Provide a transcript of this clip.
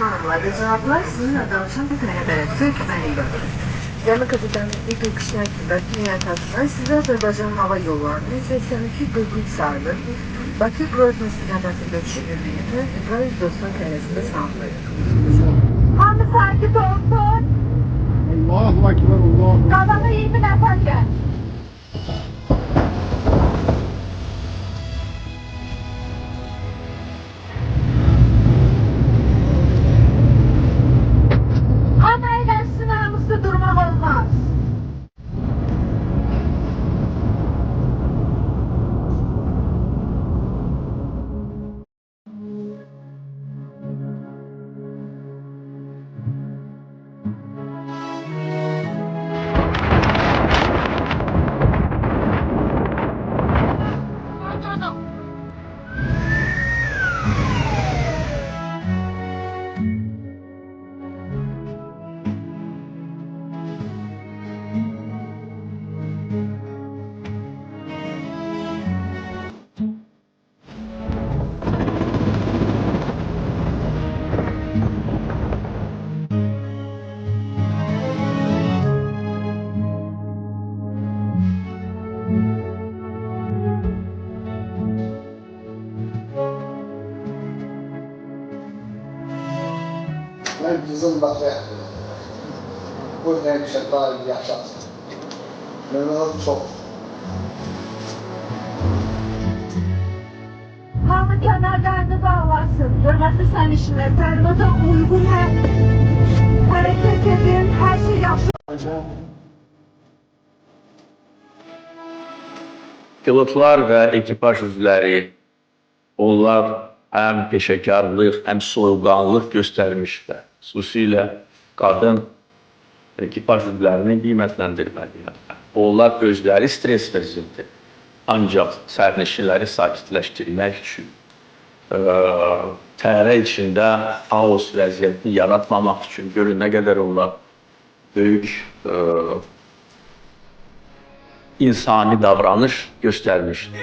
Hanımlar ve cevaplar sizinle danışan bir Türk Məliyyə. Gəmi kapitani İqor Kişnəkində dünya taksına sizə Azərbaycan Hava Yolları'nın 82 43 sayılı Bakı Grozny istiqamətində düşürüldüyünü İbrahim Dostun kələsində sağlayır. Hamı sakit olsun. Allahu Ekber, Allahu Ekber. Qabağa 20 nəfər gəl. Hamı eğlensin, namuslu durmaq olmaz. Ben kızım bakıyor. Bu ne güzel daha iyi yaşarsın. Memnunum çok. Hamı kənarlarını bağlasın. Hörmətli sərnişinlər, təlimata uyğun hərəkət edin. Hər şey yaxşı. Pilotlar və ekipaj üzvləri, onlar həm peşəkarlıq, həm soyuqqanlılıq göstərmişlər. Xüsusilə qadın ekipaj üzvlərini qiymətləndirməliyəm. Onlar özləri stres vəziyyəti. Ancaq sərnişinləri sakitləşdirmək üçün, təyyarə içində xaos vəziyyətini yaratmamaq üçün görün nə qədər onlar böyük insani davranış göstərmişdir.